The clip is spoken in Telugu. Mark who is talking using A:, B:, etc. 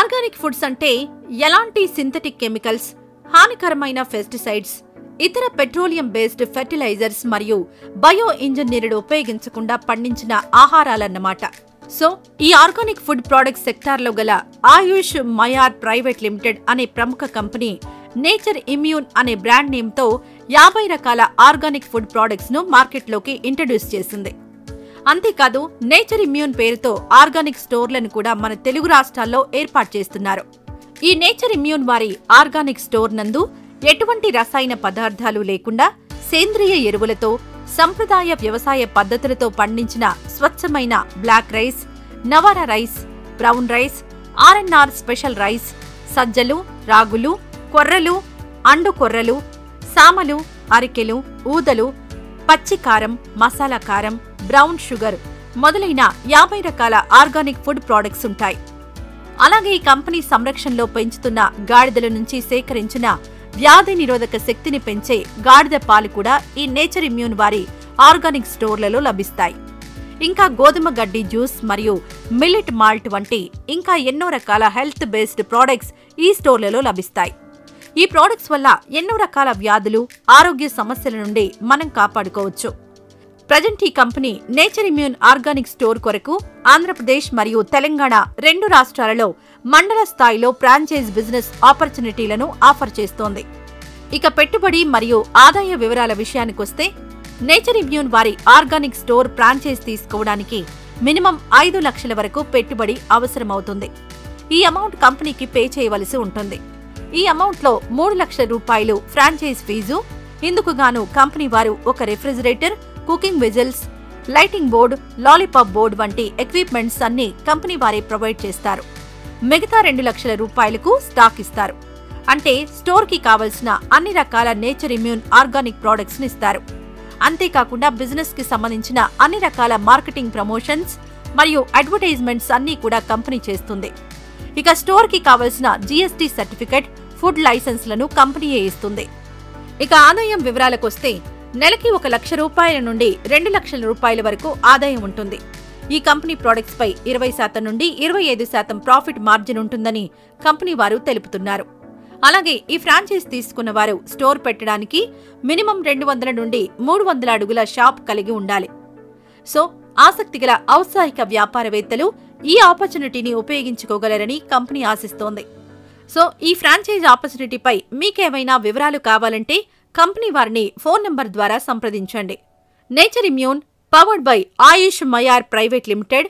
A: ఆర్గానిక్ ఫుడ్స్ అంటే ఎలాంటి సింథటిక్ కెమికల్స్, హానికరమైన పెస్టిసైడ్స్, ఇతర పెట్రోలియం బేస్డ్ ఫెర్టిలైజర్స్ మరియు బయో ఇంజనీర్డ్ ఉపయోగించకుండా పండించిన ఆహారాలన్నమాట. సో ఈ ఆర్గానిక్ ఫుడ్ ప్రొడక్ట్స్ సెక్టార్లో గల ఆయుష్ మయార్ ప్రైవేట్ లిమిటెడ్ అనే ప్రముఖ కంపెనీ నేచర్ ఇమ్యూన్ అనే బ్రాండ్ నేమ్తో 50 రకాల ఆర్గానిక్ ఫుడ్ ప్రొడక్ట్స్ ను మార్కెట్లోకి ఇంట్రడ్యూస్ చేసింది. అంతేకాదు నేచర్ ఇమ్యూన్ పేరుతో ఆర్గానిక్ స్టోర్లను కూడా మన తెలుగు రాష్ట్రాల్లో ఏర్పాటు చేస్తున్నారు. ఈ నేచర్ ఇమ్యూన్ వారి ఆర్గానిక్ స్టోర్ నందు ఎటువంటి రసాయన పదార్థాలు లేకుండా సేంద్రియ ఎరువులతో సంప్రదాయ వ్యవసాయ పద్ధతులతో పండించిన స్వచ్ఛమైన black rice, Navara rice, brown rice, RNR special rice, సజ్జలు, రాగులు, కొర్రలు, అండు కొర్రలు, సామలు, అరికెలు, ఊదలు, పచ్చి కారం, మసాలా కారం, బ్రౌన్ షుగర్ మొదలైన 50 రకాల ఆర్గానిక్ ఫుడ్ ప్రొడక్ట్స్ ఉంటాయి. అలాగే ఈ కంపెనీ సంరక్షణలో పెంచుతున్న గాడిదల నుంచి సేకరించిన వ్యాధి నిరోధక శక్తిని పెంచే గాడిద పాలు కూడా ఈ నేచర్ ఇమ్యూన్ వారి ఆర్గానిక్ స్టోర్లలో లభిస్తాయి. ఇంకా గోధుమ గడ్డి జ్యూస్ మరియు మిల్లెట్ మాల్ట్ వంటి ఇంకా ఎన్నో రకాల హెల్త్ బేస్డ్ ప్రొడక్ట్స్ ఈ స్టోర్లలో లభిస్తాయి. ఈ ప్రొడక్ట్స్ వల్ల ఎన్నో రకాల వ్యాధులు, ఆరోగ్య సమస్యల నుండి మనం కాపాడుకోవచ్చు. ప్రజెంట్ ఈ company nature immune organic store కొరకు ఆంధ్రప్రదేశ్ మరియు తెలంగాణ 2 రాష్ట్రాలలో మండల స్థాయిలో ఫ్రాంచైజ్ బిజినెస్ ఆపర్చునిటీలను ఆఫర్ చేస్తోంది. ఇక పెట్టుబడి మరియు ఆదాయ వివరాల విషయానికొస్తే నేచర్ ఇమ్యూన్ వారి ఆర్గానిక్ స్టోర్ ఫ్రాంచైజ్ తీసుకోవడానికి మినిమం 5 లక్షల వరకు పెట్టుబడి అవసరమవుతుంది. ఈ అమౌంట్ కంపెనీకి పే చేయవలసి ఉంటుంది. ఈ అమౌంట్లో 3 లక్షల రూపాయలు ఫ్రాంచైజ్ ఫీజు. ఇందుకుగాను కంపెనీ వారు ఒక refrigerator, cooking vessels, lighting board, lollipop board వంటి ఎక్విప్మెంట్స్ అన్ని కంపెనీ వారే ప్రొవైడ్ చేస్తారు. మిగతా 2 లక్షల రూపాయలకు స్టాక్ ఇస్తారు. అంటే స్టోర్ కి కావలసిన అన్ని రకాల నేచర్ ఇమ్యూన్ ఆర్గానిక్ ప్రొడక్ట్స్ ని ఇస్తారు. అంతేకాకుండా బిజినెస్ కి సంబంధించిన అన్ని రకాల మార్కెటింగ్ ప్రమోషన్స్ మరియు అడ్వర్టైజ్మెంట్స్ అన్ని కూడా కంపెనీ చేస్తుంది. ఇక స్టోర్ కి కావలసిన జీఎస్టీ సర్టిఫికెట్, ఫుడ్ లైసెన్స్లను కంపెనీయే ఇస్తుంది. ఇక ఆదాయం వివరాలకొస్తే నెలకి 1 లక్ష రూపాయల నుండి 2 లక్షల రూపాయల వరకు ఆదాయం ఉంటుంది. ఈ కంపెనీ ప్రొడక్ట్స్ పై 20% నుండి 25% ప్రాఫిట్ మార్జిన్ ఉంటుందని కంపెనీ వారు తెలుపుతున్నారు. అలాగే ఈ ఫ్రాంచైజ్ తీసుకున్న వారు స్టోర్ పెట్టడానికి మినిమం 200 నుండి 300 అడుగుల షాప్ కలిగి ఉండాలి. సో ఆసక్తిగల ఔత్సాహిక వ్యాపారవేత్తలు ఈ ఆపర్చునిటీని ఉపయోగించుకోగలరని కంపెనీ ఆశిస్తోంది. సో ఈ ఫ్రాంచైజ్ ఆపర్చునిటీపై మీకేమైనా వివరాలు కావాలంటే కంపెనీ వారిని ఫోన్ నంబర్ ద్వారా సంప్రదించండి. Nature immune powered by Ayush Mayar private limited,